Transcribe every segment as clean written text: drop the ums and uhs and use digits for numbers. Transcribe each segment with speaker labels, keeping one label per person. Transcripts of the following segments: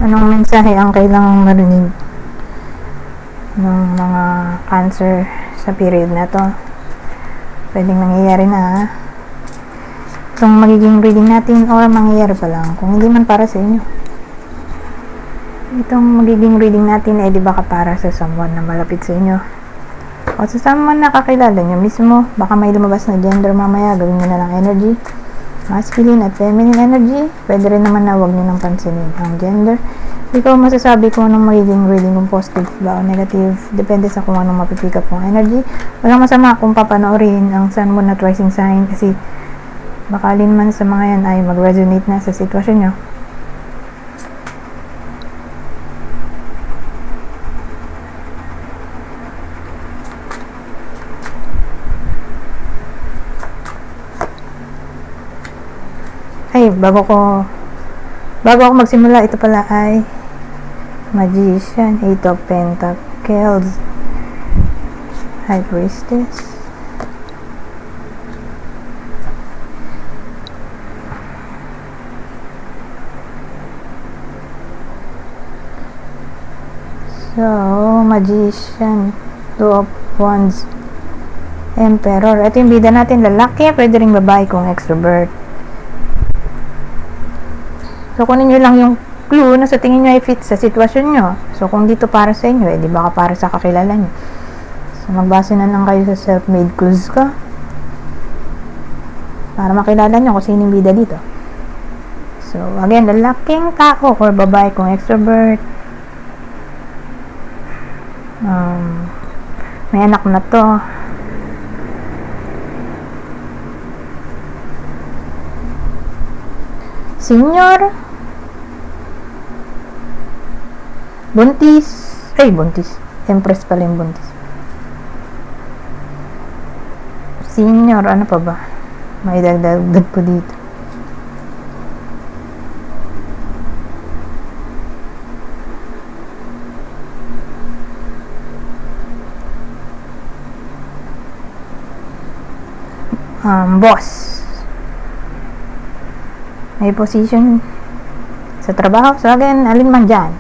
Speaker 1: Anong mensahe ang kailangang marinig ng mga Cancer sa period na to? Pwedeng nangyayari na itong magiging reading natin or mangyayari pa lang kung hindi man para sa inyo. Itong magiging reading natin ay di baka para sa someone na malapit sa inyo o sa someone na kakilala nyo mismo. Baka may lumabas na gender mamaya, gawin nyo na lang energy, masculine at feminine energy. Pwede rin naman na huwag nyo nang pansinin ang gender. Ikaw masasabi ko anong magiging reading, kung positive ba o negative, depende sa kung anong mapipick up mong energy. Walang masama kung papanoorin ang Sun, Moon at Rising sign kasi bakalin man sa mga yan ay mag-resonate na sa sitwasyon nyo. Ay, bago ako magsimula, ito pala ay Magician, 8 of Pentacles, High Priestess, so Magician, 2 of Wands, Emperor. Ito yung bida natin, lalaki, pwede rin babae kung extrovert. So, kunin nyo lang yung clue na sa tingin nyo ay fit sa sitwasyon nyo. So, kung dito para sa inyo, di baka para sa kakilala nyo. So, magbase na lang kayo sa self-made clues ko para makilala nyo kung sino yung bida dito. So, again, lalaking tao or babae kung extrovert. May anak na to. Senior. Buntis. Empress pala yung buntis. Senior, ano pa ba? May dagdag po dito. Boss. May position sa trabaho. So again, alin man dyan,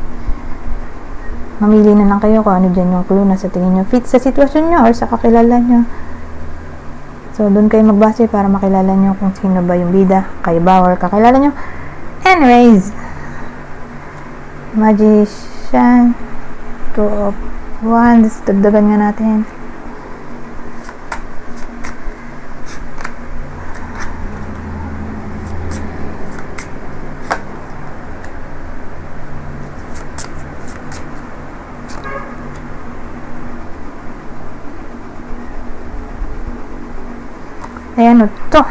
Speaker 1: mamili na lang kayo kung ano dyan yung clue na sa tingin nyo fit sa sitwasyon nyo or sa kakilala nyo. So doon kayo magbase para makilala nyo kung sino ba yung bida, kayo ba or kakilala nyo. Anyways, Magician, 2 of Wands, dagdagan nga natin. Ayan o to.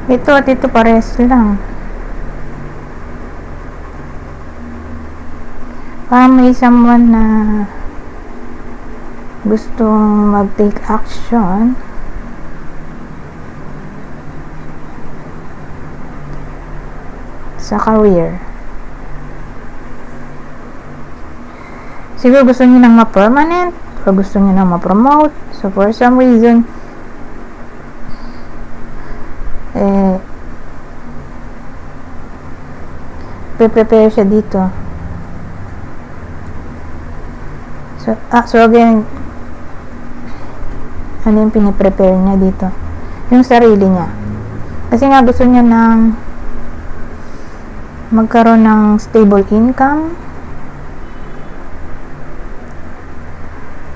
Speaker 1: Ito at ito pares lang. Parang may someone na gustong mag-take action. Sa career. Siguro gusto niyo nang ma-permanent o gusto niyo nang ma-promote. So, for some reason, prepare siya dito. So again, ano yung piniprepare niya dito? Yung sarili niya. Kasi nga gusto niya nang magkaroon ng stable income.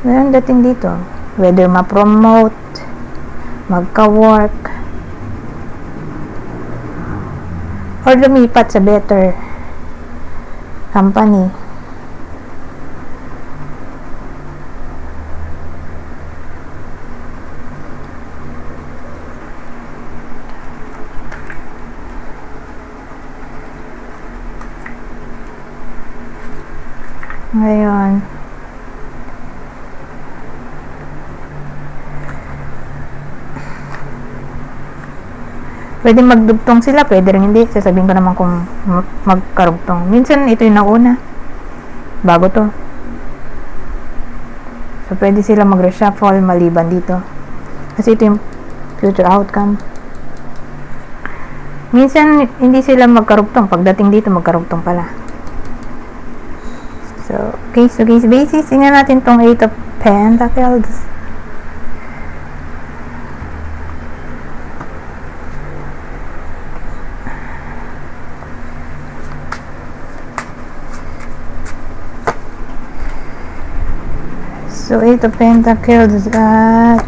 Speaker 1: Ngayon dating dito, whether ma-promote, magka-work, or lumipat sa better company. Ngayon, pwede magdugtong sila, pwede rin hindi. Sasabihin ko naman kung magkarugtong. Minsan, ito yung nauna. Bago to. So, pwede sila mag-reshuffle maliban dito. Kasi ito yung future outcome. Minsan, hindi sila magkarugtong. Pagdating dito, magkarugtong pala. So, case to case basis, tingnan natin tong 8 of Pentacles. So, 8 of Pentacles at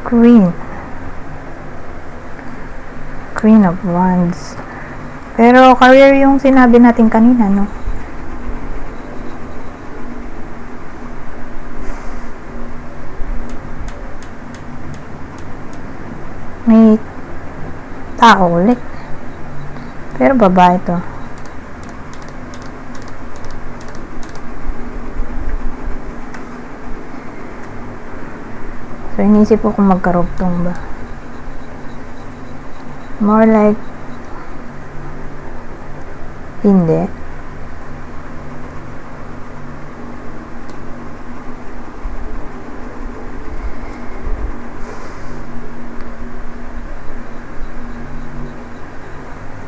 Speaker 1: Queen of Wands. Pero career yung sinabi natin kanina, no? May tao ulit. Pero babae to. So, inisip ko kung magkarugtong ba. More like hindi.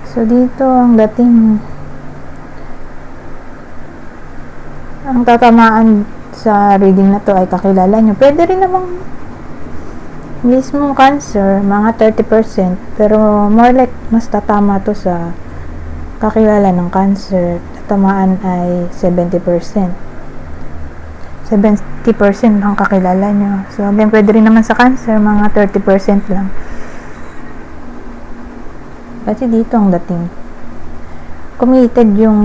Speaker 1: So, dito ang dating ang tatamaan sa reading na to ay kakilala nyo. Pwede rin namang mismong Cancer, mga 30%, pero more like mas tatama to sa kakilala ng Cancer. Tatamaan ay 70%. 70% ang kakilala nyo. So, again, pwede rin naman sa Cancer, mga 30% lang. Kasi dito ang dating. Committed yung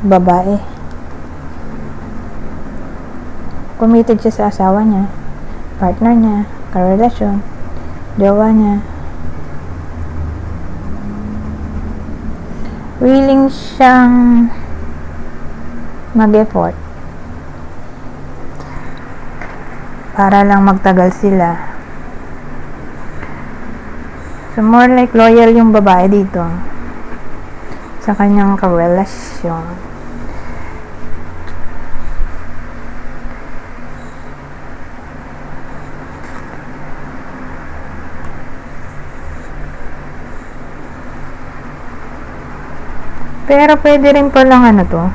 Speaker 1: babae. Committed siya sa asawa niya, partner niya, karelasyon, jowa niya. Willing siyang mag-effort para lang magtagal sila. So, more like loyal yung babae dito sa kanyang karelasyon. Pero pwede rin palang ano to,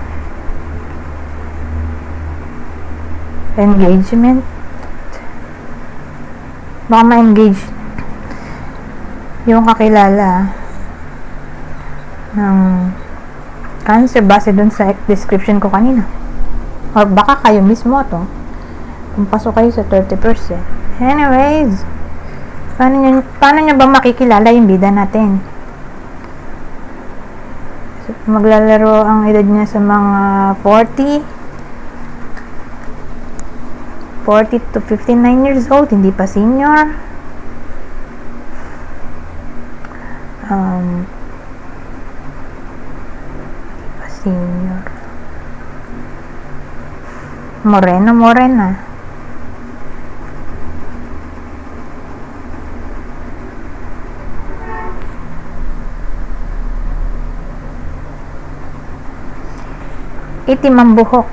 Speaker 1: engagement. Baka ma-engage yung kakilala ng Cancer base dun sa description ko kanina. Or baka kayo mismo to, kung pasok kayo sa 30%. Anyways, paano nyo ba makikilala yung bida natin? Maglalaro ang edad niya sa mga 40 to 59 years old, hindi pa senior. Hindi pa senior. Morena. Itim ang buhok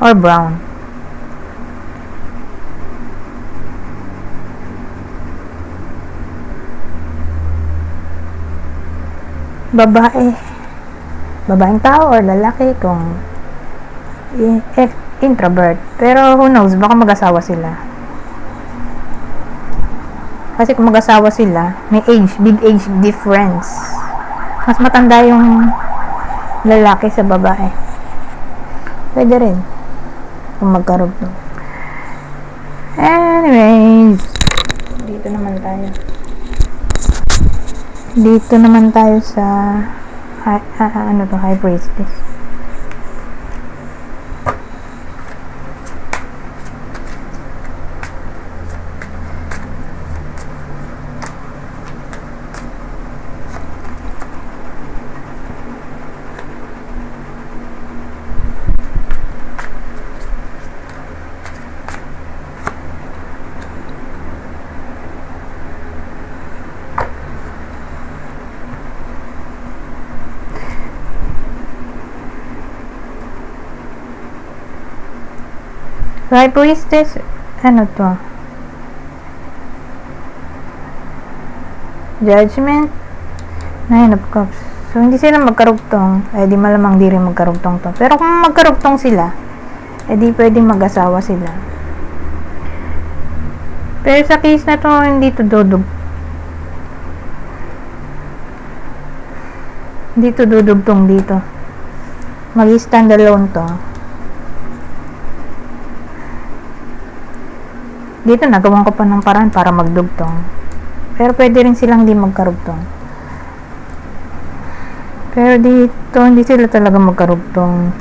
Speaker 1: or brown. Babaeng tao or lalaki kung introvert. Pero who knows, baka mag-asawa sila. Kasi kung mag-asawa sila, may big age difference. Mas matanda yung lalaki sa babae. Pwede rin kung magkarugtong. Anyways, dito naman tayo sa High Priestess. So, High Priestess, ano to? Judgment, Nine of Cups. So, hindi sila magkarugtong. Eh, di malamang di rin magkarugtong to. Pero kung magkarugtong sila, eh, di pwedeng mag-asawa sila. Pero sa case na to, hindi to dudugtong dito. Mag-stand alone to. Dito, nagawan ko pa ng paraan para magdugtong. Pero pwede rin silang di magkarugtong. Pero dito, hindi sila talaga magkarugtong.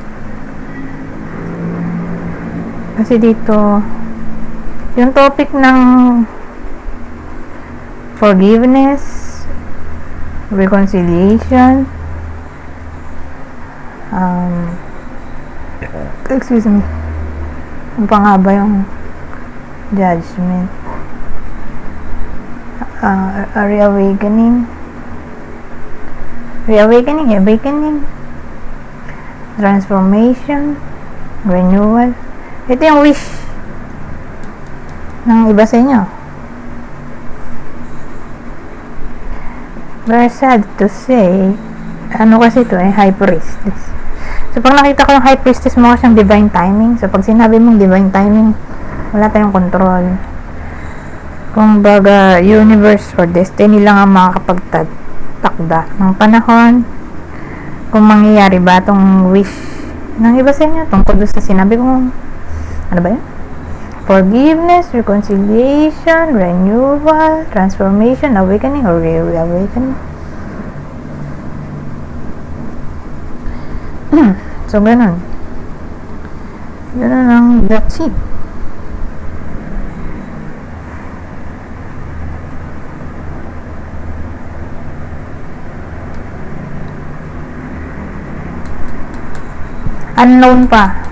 Speaker 1: Kasi dito, yung topic ng forgiveness, reconciliation, excuse me, ano pa nga ba yung judgment, awakening, transformation, renewal. Ito yung wish ng iba sa inyo. Very sad to say, ano kasi ito High Priestess. So, pag nakita ko yung High Priestess, mukha siyang divine timing. So, pag sinabi mong divine timing, wala tayong control. Kung baga, universe or destiny lang ang makakapagtakda ng panahon. Kung mangyayari ba itong wish ng iba sa inyo, tungkol doon sa sinabi ko, ano ba yun? Forgiveness, reconciliation, renewal, transformation, awakening, or reawakening. So, ganun. Ganun ang that's it. Unknown pa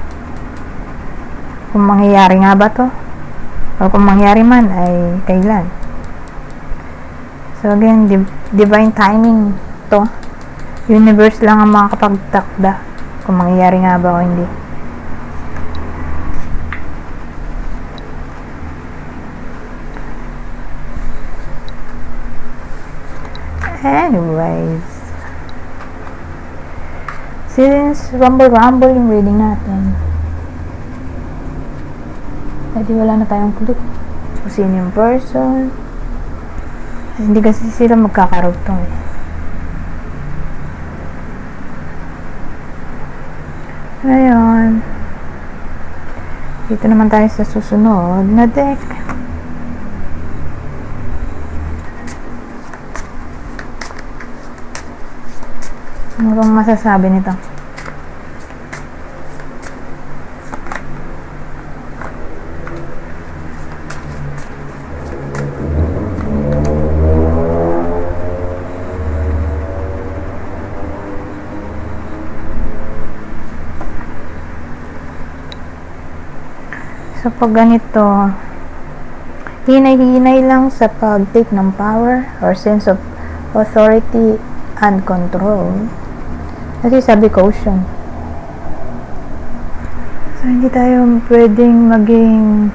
Speaker 1: kung mangyayari nga ba to, o kung mangyayari man ay kailan. So again, divine timing to. Universe lang ang makakapagtakda kung mangyayari nga ba o hindi. Anyways, since rumble yung reading natin, di wala na tayong clue kung sino yung person. Hindi kasi sila magkakarugtong Ngayon, dito naman tayo sa susunod na deck. Ano bang masasabi nito? So, pag ganito, hinay-hinay lang sa pag-take ng power or sense of authority and control. Kasi sabi caution. So, hindi tayo pwedeng maging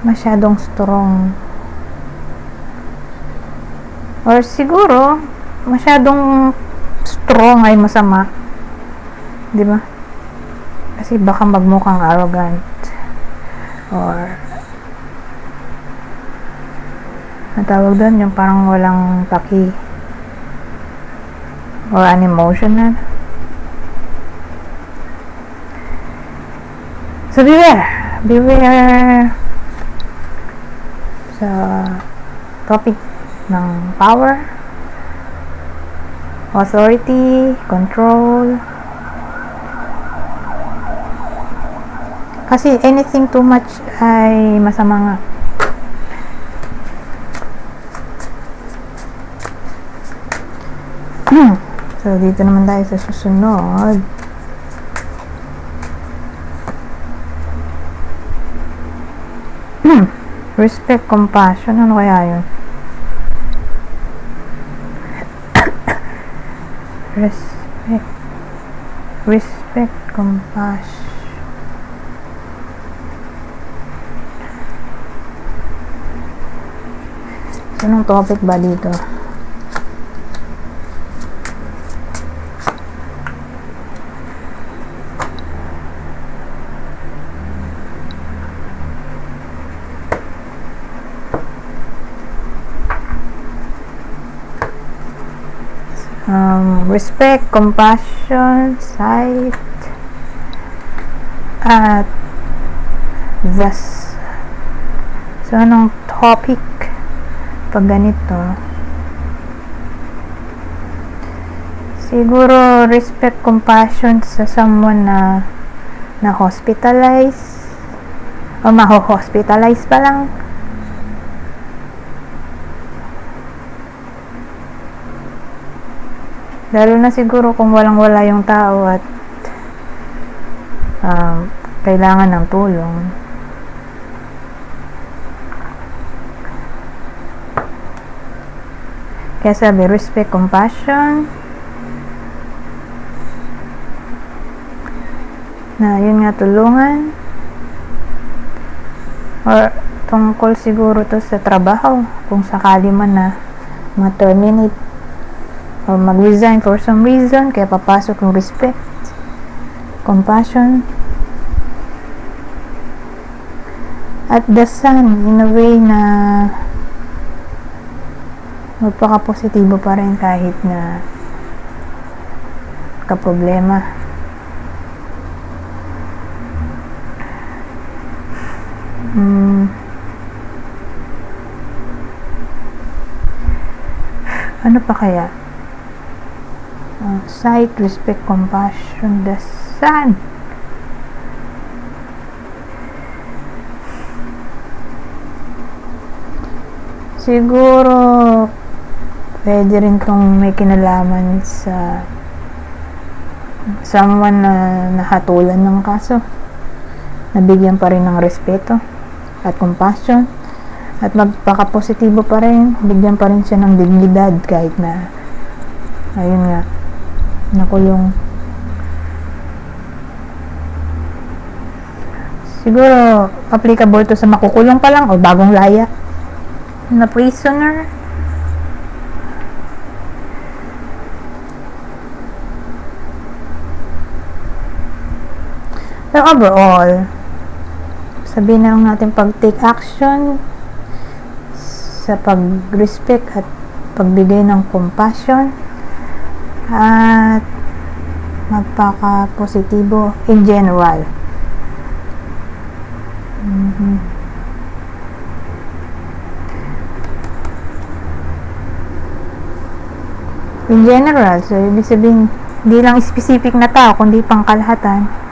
Speaker 1: masyadong strong. Or siguro, masyadong strong ay masama. Di ba? Kasi baka magmukhang arrogant or natawag doon yung parang walang paki or unemotional. So beware sa topic ng power, authority, control. Kasi anything too much ay masama nga. So, dito naman tayo sa susunod. Respect, compassion. Ano kaya yun? Respect, compassion. Anong topic ba dito? Respect, compassion, sight, at thus. So, anong topic pag ganito? Siguro, respect, compassion sa someone na hospitalize o maho-hospitalize pa lang. Lalo na siguro kung walang-wala yung tao at kailangan ng tulong. Kaya sabi, respect, compassion. Na yun nga, tulungan. Or tungkol siguro to sa trabaho. Kung sakali man na ma-terminate or mag-resign for some reason, kaya papasok yung respect, compassion, at the sun, in a way na magpaka-positibo pa rin kahit na kaproblema. Ano pa kaya? Sight, respect, compassion, the sun. Siguro pwede rin kung may kinalaman sa someone na nahatulan ng kaso, nabigyan pa rin ng respeto at compassion, at magpaka-positibo pa rin, bigyan pa rin siya ng dignidad kahit na ayun nga, nakulong. Siguro applicable to sa makukulong pa lang o bagong laya na prisoner. Pero overall, sabihin na lang natin pag-take action sa pag-respect at pagbigay ng compassion at magpaka-positibo in general. In general, so ibig sabihin, hindi lang specific na tao, kundi pangkalahatan.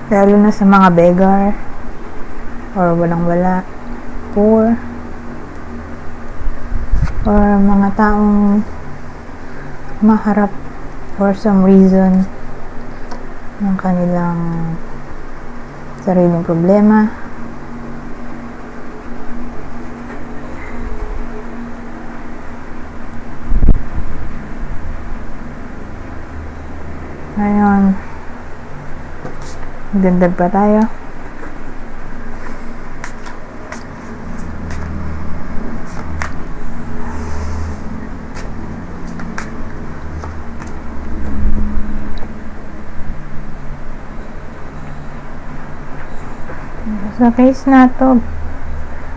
Speaker 1: Lalo na sa mga beggar or walang-wala, poor, or mga taong maharap for some reason ng kanilang sariling problema. Ngayon, dagdag pa tayo. Sa case na to,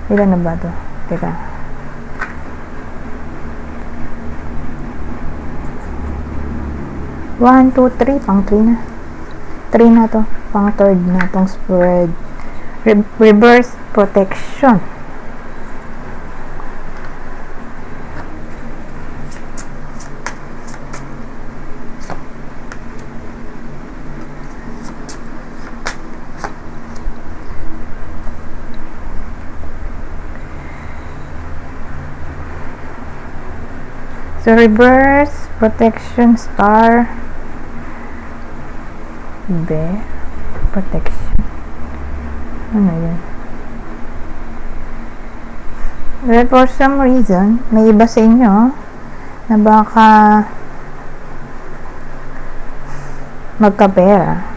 Speaker 1: ilan na ba to? Teka. One, two, three. Pang 3 na. 3 na to. Pang 3rd na tong spread. Reverse protection. So, reverse protection star. Protection. Ano yun? Well, for some reason, may iba sa inyo na baka magkapera.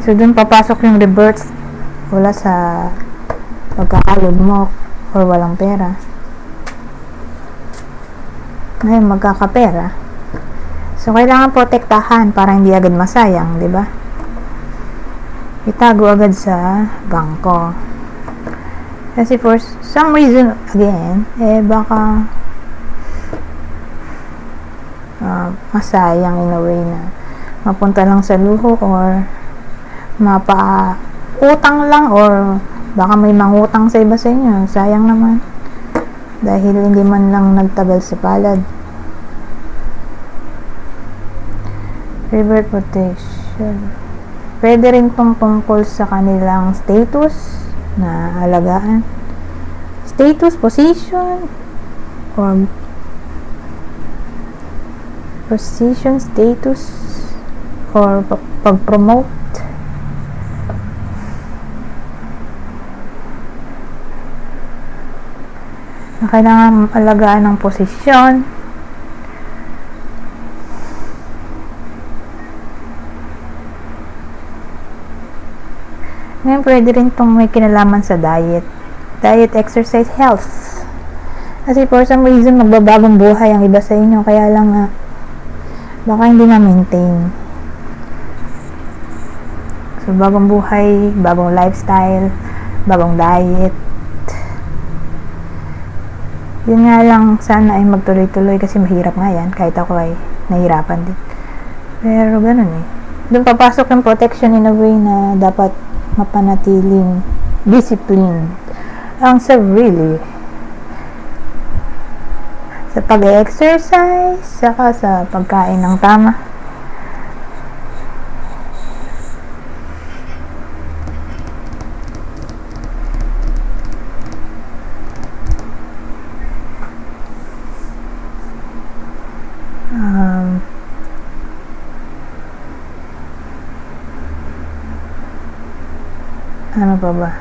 Speaker 1: So, dun papasok yung reverse wala sa pagkakalog mo or walang pera. Ngayon, magkakapera. So, kailangan protektahan para hindi agad masayang, di ba? Itago agad sa bangko. Kasi for some reason, again, baka masayang in a way na mapunta lang sa luho or utang lang or baka may mangutang sa iba sa inyo. Sayang naman. Dahil hindi man lang nagtagal sa palad. River protection. Pwede rin pong tungkol sa kanilang status na alagaan. Status, position, or position, status, or pag-promote. Na kailangan alagaan ng posisyon. Ngayon, pwede rin itong may kinalaman sa diet. Diet, exercise, health. Kasi for some reason, magbabagong buhay ang iba sa inyo. Kaya lang baka hindi na-maintain. So, bagong buhay, bagong lifestyle, bagong diet. Yun nga lang, sana ay magtuloy-tuloy kasi mahirap nga yan. Kahit ako ay nahirapan din. Pero ganun eh. Doon papasok yung protection in a way na dapat mapanatiling discipline ang sarili sa pag-exercise saka sa pagkain ng tama. Ano pa ba?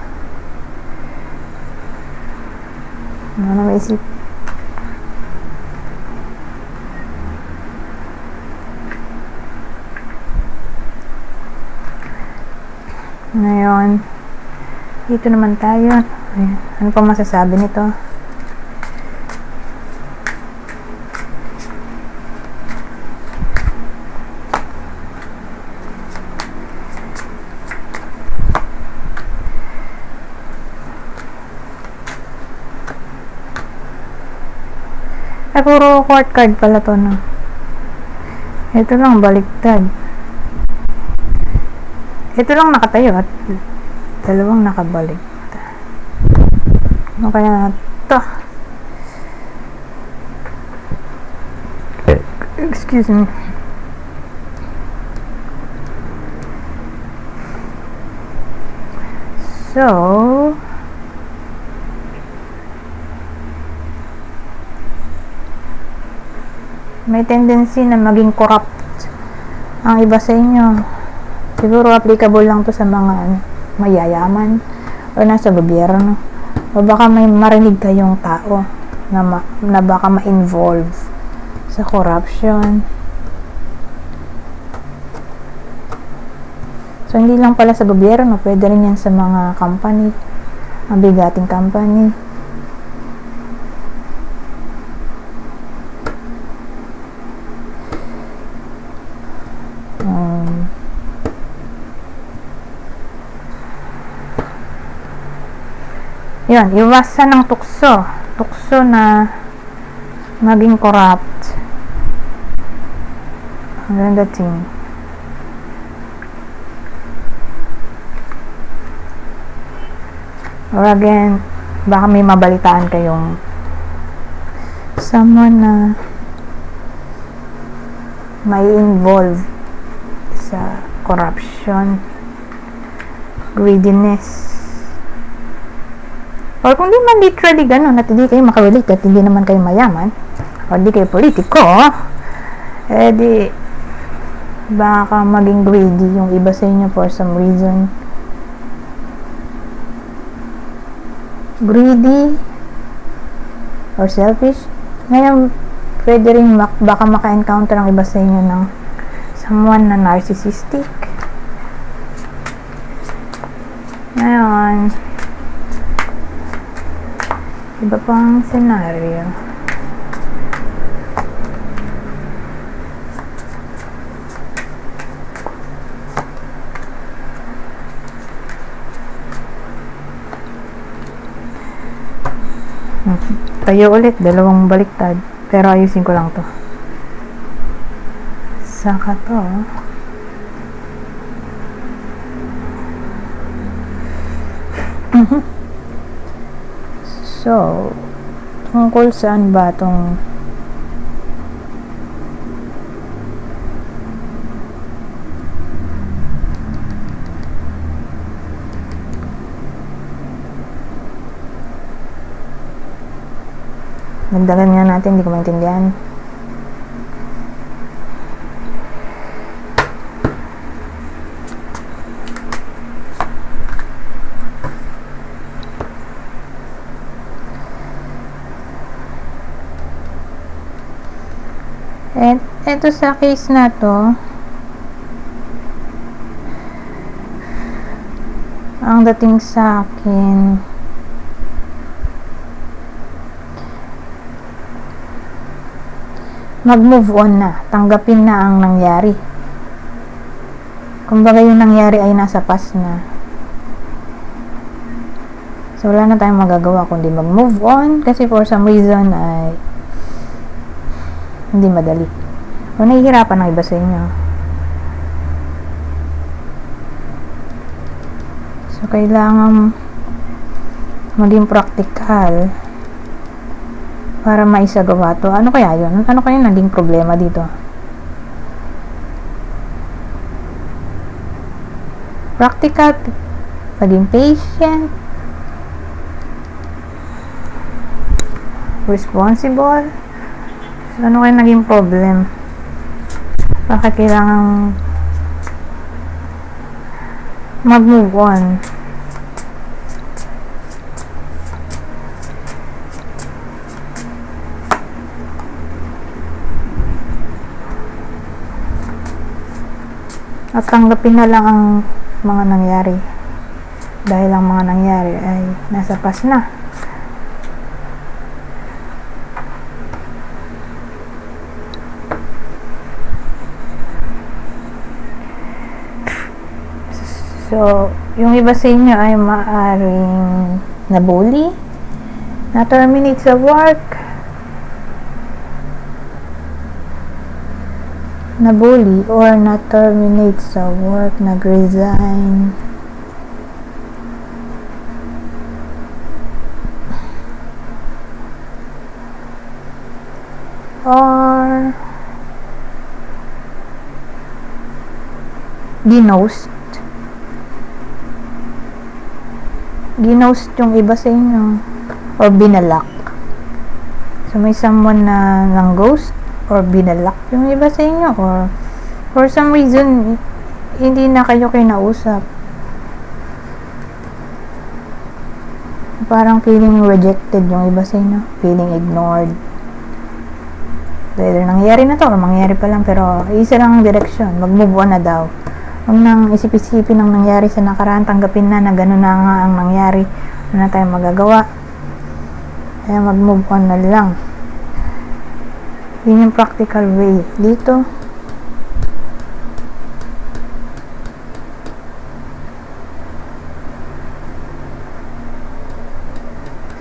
Speaker 1: Ano maisip? Ngayon, dito naman tayo. Ayan. Ano pa masasabi nito? Puro court card pala to, no? Ito lang, baliktad. Ito lang nakatayo at dalawang nakabalik. Ano kaya to? Excuse me. So, may tendency na maging corrupt ang iba sa inyo. Siguro applicable lang to sa mga mayayaman o nasa gobyerno. O baka may marinig kayong tao na baka ma-involve sa corruption. So, hindi lang pala sa gobyerno, pwede rin yan sa mga company, mabigating company. Yun, iwasan ng tukso. Tukso na maging corrupt. Ang dating. Or again, baka may mabalitaan kayong someone na may involve sa corruption, greediness. Or kung di man literally gano'n at hindi kayo makarelate at hindi naman kayo mayaman o hindi kayo politiko, di baka maging greedy yung iba sa inyo for some reason. greedy or selfish. Ngayon, pwede rin baka maka-encounter ang iba sa inyo ng someone na narcissistic. Ngayon, iba pang scenario. Tayo ulit, dalawang baliktad. Pero ayusin ko lang to. Saka to. So, tungkol saan ba tong nagdagan nga natin, hindi ko maintindihan. And eto sa case na to, ang dating sa akin, mag-move on na, tanggapin na ang nangyari. Kumbaga yung nangyari ay nasa past na. So wala na tayong magagawa kundi mag-move on kasi for some reason ay hindi madali. O nahihirapan ang iba sa inyo. So kailangan maging practical para maisagawa to. Ano kaya yun? Ano kaya naging problema dito? Practical, maging patient, responsible. So, ano kaya naging problem? Bakit kailangan mag-move on? At tanggapin na lang ang mga nangyari. Dahil ang mga nangyari ay nasa past na. So, yung iba sa inyo ay maaring nabully, na-terminate sa work, nabully or na-terminate sa work, nag-resign, or ginost yung iba sa inyo, or binalak. So may someone na ng ghost or binalak yung iba sa inyo, or for some reason hindi na kayo kinausap. Parang feeling rejected yung iba sa inyo, feeling ignored. Whether nangyari na to or mangyari pa lang, pero isa lang ang direksyon, mag-move on na daw. Huwag nang isip-isipin ang nangyari sa nakaraan, tanggapin na gano'n na nga ang nangyari, wala na tayong magagawa. Kaya mag-move on na lang. Yun yung practical way dito.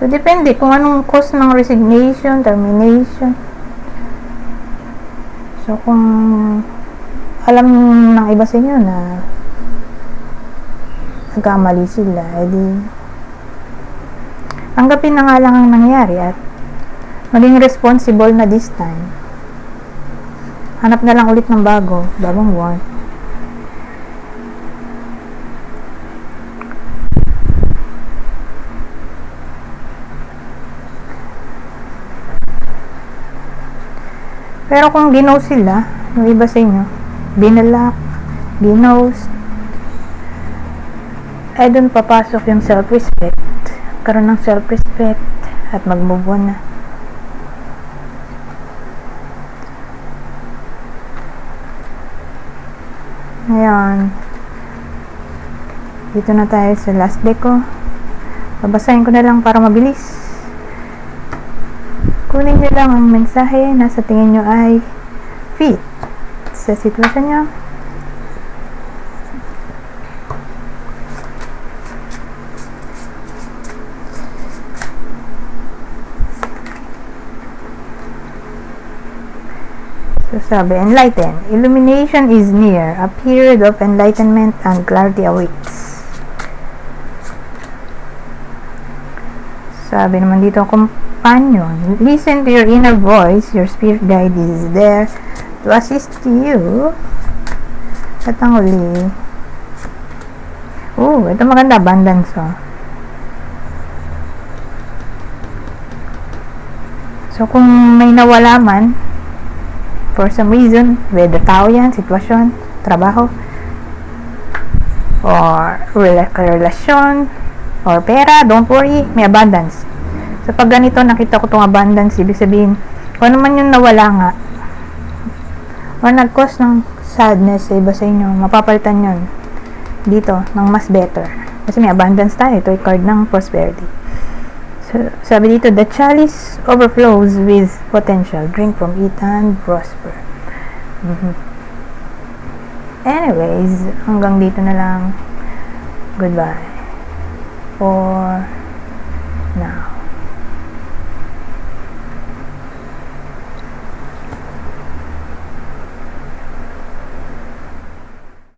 Speaker 1: So depende kung anong cause ng resignation, termination. So kung alam ng iba sa inyo na nagkamali sila, edi tanggapin na nga lang ang nangyari at maging responsible na this time. Hanap na lang ulit ng bagong buwan. Pero kung ginaw sila, yung iba sa inyo, binalak, ginost, ay dun papasok yung self-respect. magkaroon ng self-respect at mag-move on na. Ngayon, dito na tayo sa last deck ko. Babasahin ko na lang para mabilis. Kunin nyo lang ang mensahe na sa tingin nyo ay fit sa sitwasyon nyo. So sabi, enlighten. Illumination is near. A period of enlightenment and clarity awaits. Sabi naman dito, companion. Listen to your inner voice. Your spirit guide is there to assist you. At ang huli. Ito maganda. Abundance. So, kung may nawala man, for some reason, whether tao yan, sitwasyon, trabaho, or relasyon, or pera, don't worry, may abundance. So, pag ganito, nakita ko itong abundance, ibig sabihin, kung ano man yung nawala nga, or nag-cause ng sadness sa iba sa inyo, mapapalitan yun dito, ng mas better. Kasi may abundance tayo, ito ay card ng prosperity. So, sabi dito, the chalice overflows with potential. Drink from it and prosper. Anyways, hanggang dito na lang. Goodbye. For now.